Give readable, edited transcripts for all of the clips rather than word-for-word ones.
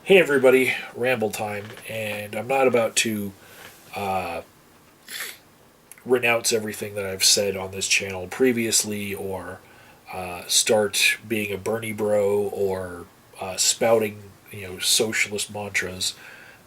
Hey everybody, Ramble time, and I'm not about to uh, renounce everything that I've said on this channel previously or start being a Bernie bro or spouting, socialist mantras.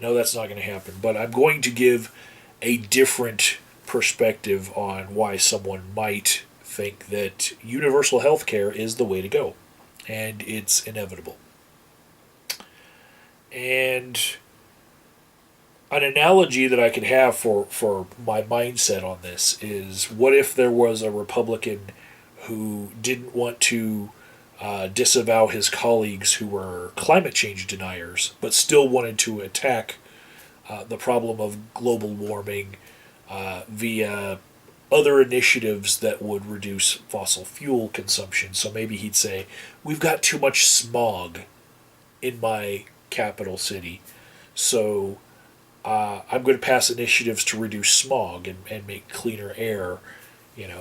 No, that's not going to happen. But I'm going to give a different perspective on why someone might think that universal health care is the way to go, and it's inevitable. And an analogy that I could have for my mindset on this is what if there was a Republican who didn't want to disavow his colleagues who were climate change deniers, but still wanted to attack the problem of global warming via other initiatives that would reduce fossil fuel consumption. So maybe he'd say, we've got too much smog in my capital city, so I'm going to pass initiatives to reduce smog and make cleaner air,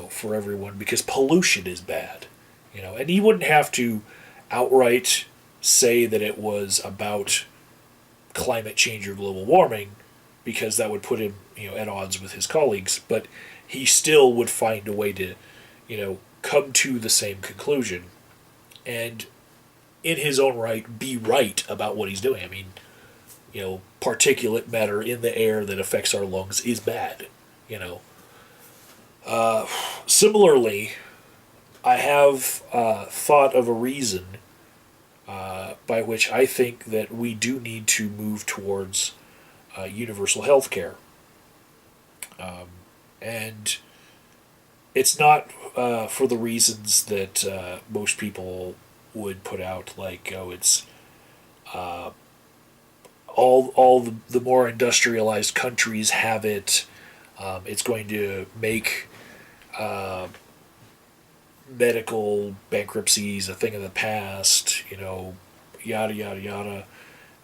for everyone because pollution is bad, And he wouldn't have to outright say that it was about climate change or global warming because that would put him, at odds with his colleagues. But he still would find a way to, come to the same conclusion and, in his own right, be right about what he's doing. I mean, particulate matter in the air that affects our lungs is bad. You know. Similarly, I have thought of a reason by which I think that we do need to move towards universal health care. And it's not for the reasons that most people would put out, like, oh, it's all the more industrialized countries have it. It's going to make uh, medical bankruptcies a thing of the past. Yada yada yada.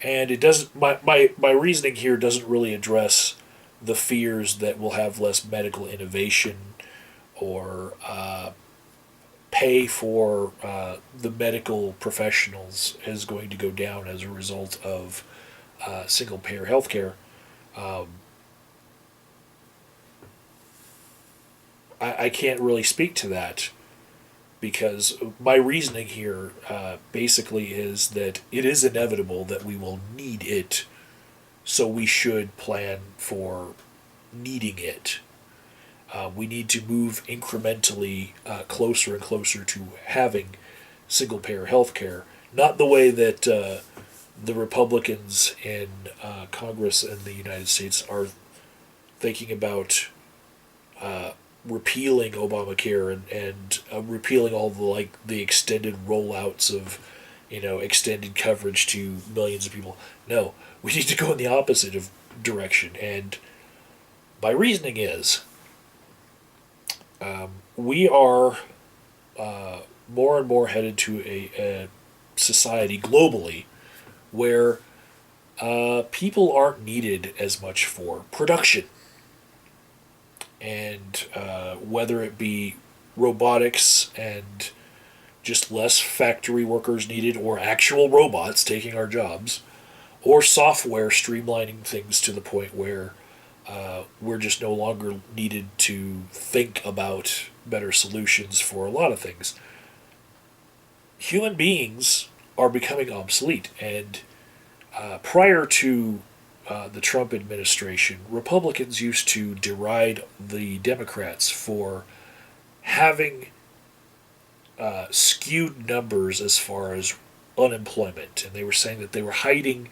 And it doesn't. My reasoning here doesn't really address the fears that we'll have less medical innovation or pay for the medical professionals is going to go down as a result of single payer healthcare. Um, I can't really speak to that because my reasoning here basically is that it is inevitable that we will need it, so we should plan for needing it. We need to move incrementally closer and closer to having single payer health care. Not the way that the Republicans in Congress and the United States are thinking about uh, repealing Obamacare and repealing all the extended rollouts of extended coverage to millions of people. No, we need to go in the opposite of direction. And my reasoning is we are more and more headed to a society globally where people aren't needed as much for production. And whether it be robotics and just less factory workers needed, or actual robots taking our jobs, or software streamlining things to the point where we're just no longer needed to think about better solutions for a lot of things. Human beings are becoming obsolete, and prior to the Trump administration, Republicans used to deride the Democrats for having skewed numbers as far as unemployment, and they were saying that they were hiding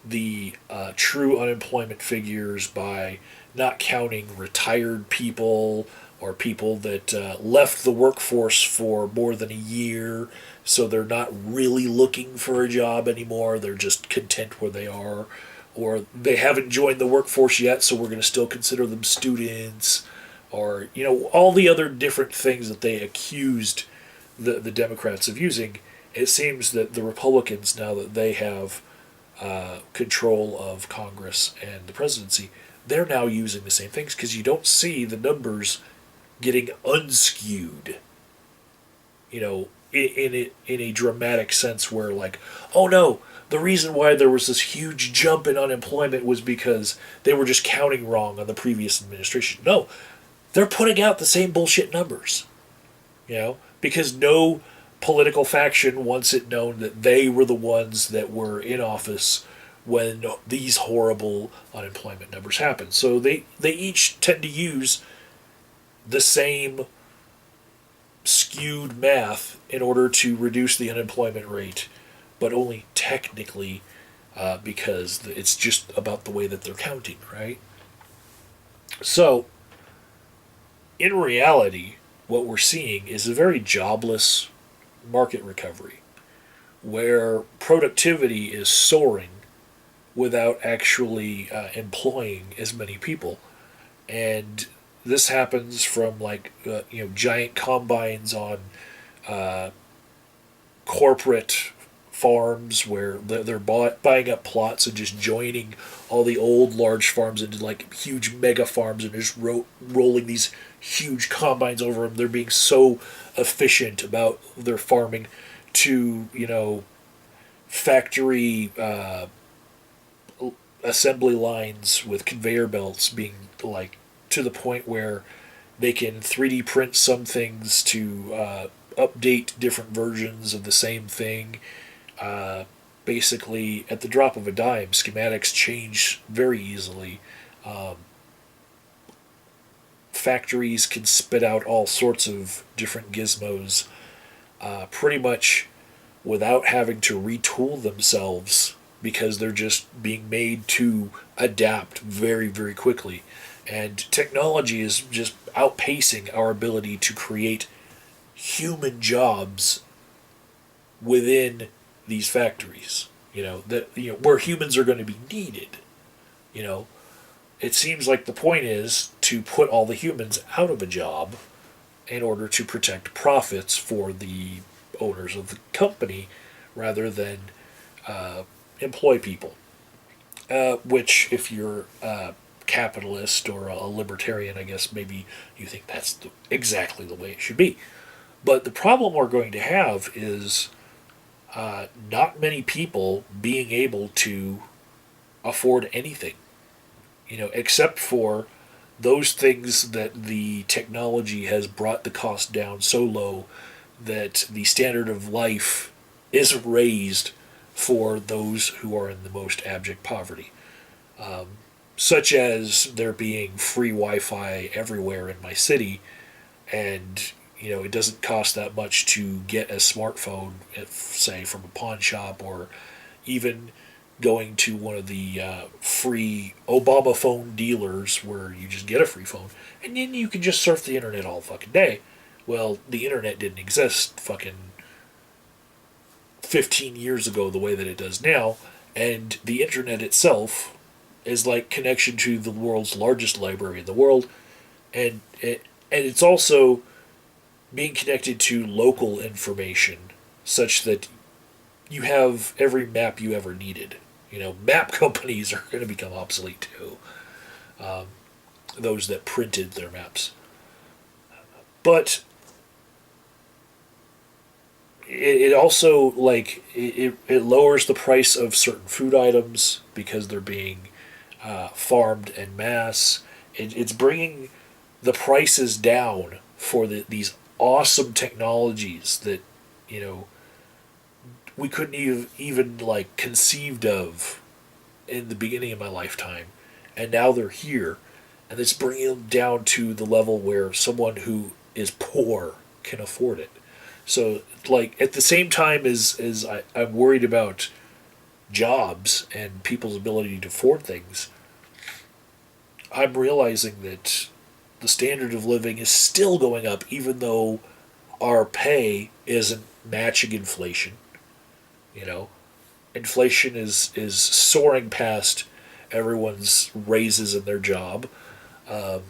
the true unemployment figures by not counting retired people or people that left the workforce for more than a year, so they're not really looking for a job anymore. They're just content where they are, or they haven't joined the workforce yet, so we're going to still consider them students, or all the other different things that they accused the Democrats of using. It seems that the Republicans, now that they have control of Congress and the presidency, they're now using the same things because you don't see the numbers getting unskewed. in a dramatic sense where like, oh no, the reason why there was this huge jump in unemployment was because they were just counting wrong on the previous administration. No, they're putting out the same bullshit numbers, because no political faction wants it known that they were the ones that were in office when these horrible unemployment numbers happened. So they each tend to use the same skewed math in order to reduce the unemployment rate, but only technically because it's just about the way that they're counting, right? So, in reality, what we're seeing is a very jobless market recovery where productivity is soaring without actually employing as many people. And this happens from like giant combines on uh, corporate farms where they're buying up plots and just joining all the old large farms into like huge mega farms and just rolling these huge combines over them. They're being so efficient about their farming to factory assembly lines with conveyor belts being like to the point where they can 3D print some things to update different versions of the same thing. Uh, Basically, at the drop of a dime, schematics change very easily. Um, Factories can spit out all sorts of different gizmos pretty much without having to retool themselves because they're just being made to adapt very, very quickly. And technology is just outpacing our ability to create human jobs within these factories. Where humans are going to be needed. You know, it seems like the point is to put all the humans out of a job in order to protect profits for the owners of the company rather than uh, employ people. Which, if you're a capitalist or a libertarian, I guess maybe you think that's exactly the way it should be. But the problem we're going to have is not many people being able to afford anything, except for those things that the technology has brought the cost down so low that the standard of life is raised for those who are in the most abject poverty. Um, Such as there being free Wi Fi everywhere in my city, and it doesn't cost that much to get a smartphone, say, from a pawn shop or even going to one of the free Obama phone dealers where you just get a free phone and then you can just surf the internet all fucking day. Well, the internet didn't exist fucking 15 years ago the way that it does now, and the internet itself is like connection to the world's largest library in the world, and it's also being connected to local information such that you have every map you ever needed. Map companies are going to become obsolete too. Um, those that printed their maps. But it also it lowers the price of certain food items because they're being farmed en masse. It's bringing the prices down for these awesome technologies that you know we couldn't even like conceived of in the beginning of my lifetime, and now they're here, and it's bringing them down to the level where someone who is poor can afford it. So, like at the same time as I'm worried about jobs and people's ability to afford things, I'm realizing that the standard of living is still going up, even though our pay isn't matching inflation. You know, inflation is soaring past everyone's raises in their job, um,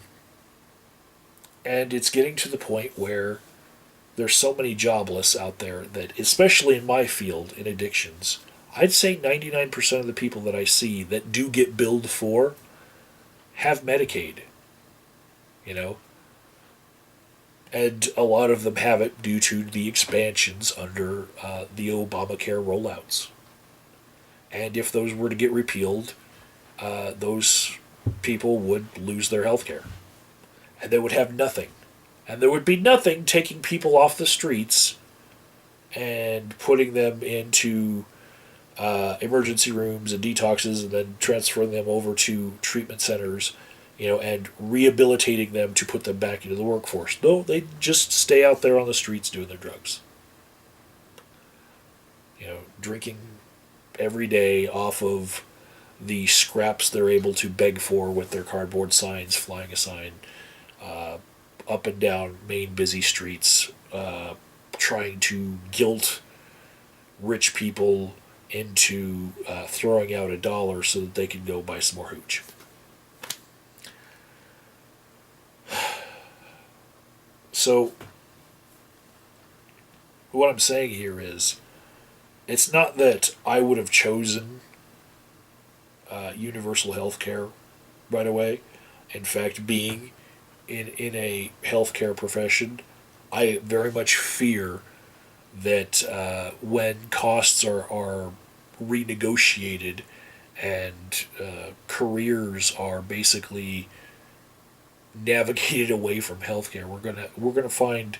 and it's getting to the point where there's so many jobless out there that, especially in my field in addictions, I'd say 99% of the people that I see that do get billed for have Medicaid. You know, And a lot of them have it due to the expansions under the Obamacare rollouts. And if those were to get repealed, those people would lose their health care. And they would have nothing. And there would be nothing taking people off the streets and putting them into emergency rooms and detoxes and then transferring them over to treatment centers, and rehabilitating them to put them back into the workforce. No, they just stay out there on the streets doing their drugs. Drinking every day off of the scraps they're able to beg for with their cardboard signs, flying a sign up and down main busy streets, trying to guilt rich people into throwing out $1 so that they can go buy some more hooch. So, what I'm saying here is, it's not that I would have chosen universal health care right away. In fact, being in a healthcare profession, I very much fear that when costs are renegotiated and careers are basically navigated away from healthcare, we're gonna find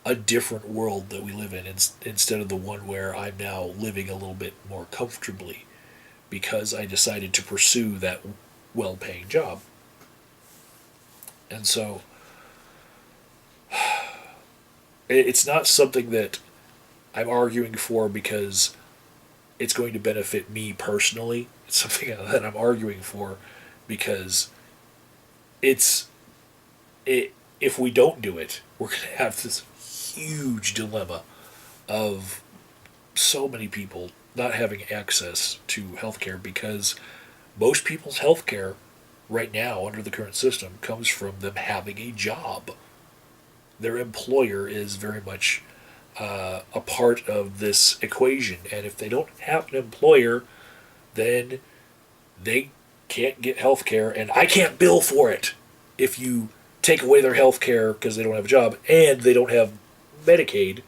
a different world that we live in instead of the one where I'm now living a little bit more comfortably because I decided to pursue that well-paying job. And so it's not something that I'm arguing for because it's going to benefit me personally. It's something that I'm arguing for because it's if we don't do it, we're going to have this huge dilemma of so many people not having access to healthcare because most people's healthcare right now under the current system comes from them having a job. Their employer is very much a part of this equation, and if they don't have an employer, then they can't get healthcare, and I can't bill for it if you take away their healthcare because they don't have a job and they don't have Medicaid.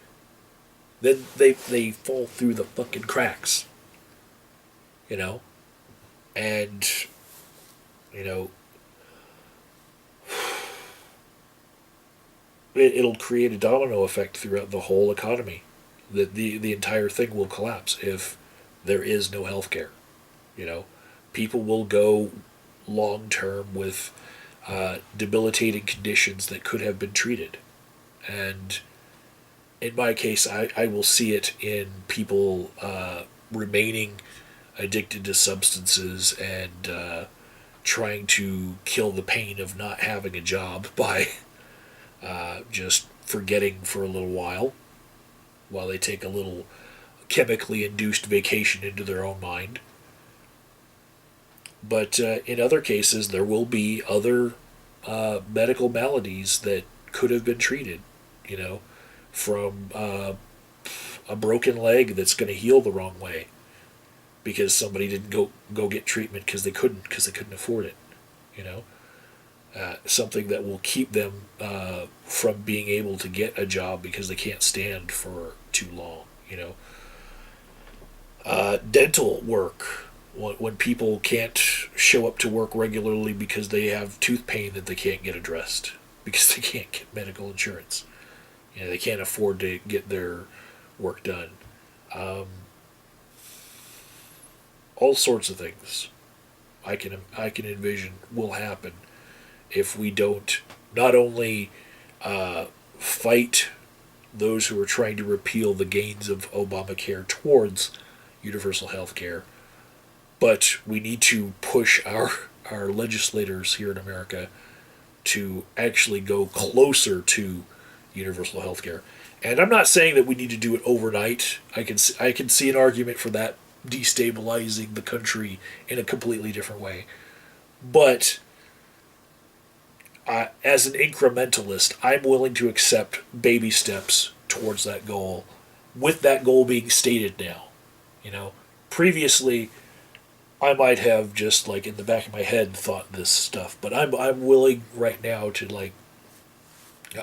Then they fall through the fucking cracks, and it'll create a domino effect throughout the whole economy. That the entire thing will collapse if there is no health care. People will go long term with debilitating conditions that could have been treated. And in my case, I will see it in people remaining addicted to substances and trying to kill the pain of not having a job by just forgetting for a little while they take a little chemically induced vacation into their own mind. But in other cases, there will be other medical maladies that could have been treated, from a broken leg that's going to heal the wrong way because somebody didn't go get treatment because they couldn't afford it, something that will keep them from being able to get a job because they can't stand for too long, dental work, when people can't show up to work regularly because they have tooth pain that they can't get addressed because they can't get medical insurance. They can't afford to get their work done. All sorts of things I can envision will happen if we don't not only fight those who are trying to repeal the gains of Obamacare towards universal health care, but we need to push our legislators here in America to actually go closer to universal health care. And I'm not saying that we need to do it overnight. I can see an argument for that destabilizing the country in a completely different way. But as an incrementalist, I'm willing to accept baby steps towards that goal, with that goal being stated now. Previously, I might have just in the back of my head thought this stuff, but I'm willing right now to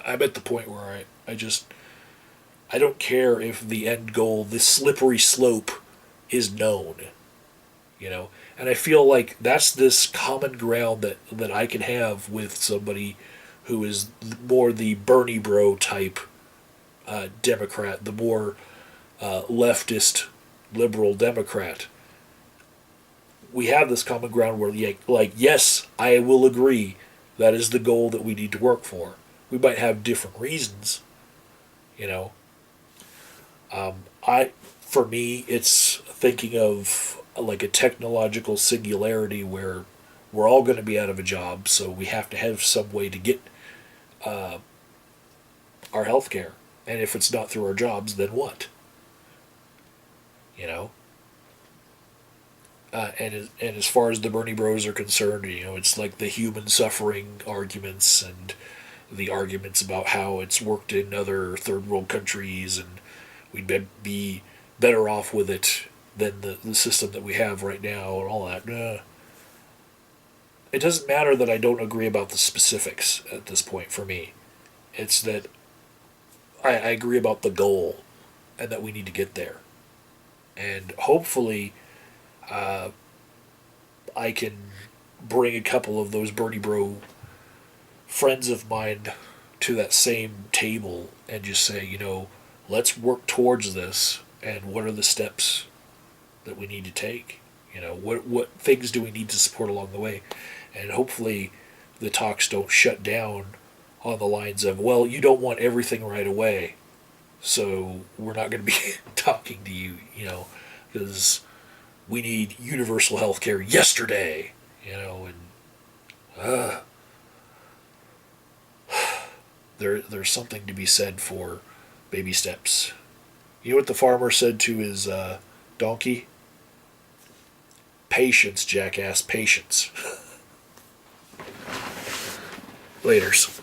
I'm at the point where I don't care if the end goal, this slippery slope, is known, you know. And I feel like that's this common ground that I can have with somebody who is more the Bernie bro type Democrat, the more leftist liberal Democrat. We have this common ground where, yeah, like, yes, I will agree that is the goal that we need to work for. We might have different reasons, you know. I, for me, it's thinking of like a technological singularity where we're all going to be out of a job, so we have to have some way to get our health care. And if it's not through our jobs, then what? You know. And as far as the Bernie Bros are concerned, you know, it's like the human suffering arguments and the arguments about how it's worked in other third world countries and we'd be better off with it than the system that we have right now and all that. It doesn't matter that I don't agree about the specifics at this point for me. It's that I agree about the goal and that we need to get there. And hopefully, I can bring a couple of those Bernie Bro friends of mine to that same table and just say, you know, let's work towards this and what are the steps that we need to take? You know, what things do we need to support along the way? And hopefully the talks don't shut down on the lines of, well, you don't want everything right away, so we're not going to be talking to you, you know, because we need universal health care yesterday, you know, and there's something to be said for baby steps. You know what the farmer said to his donkey? Patience, jackass, patience. Laters.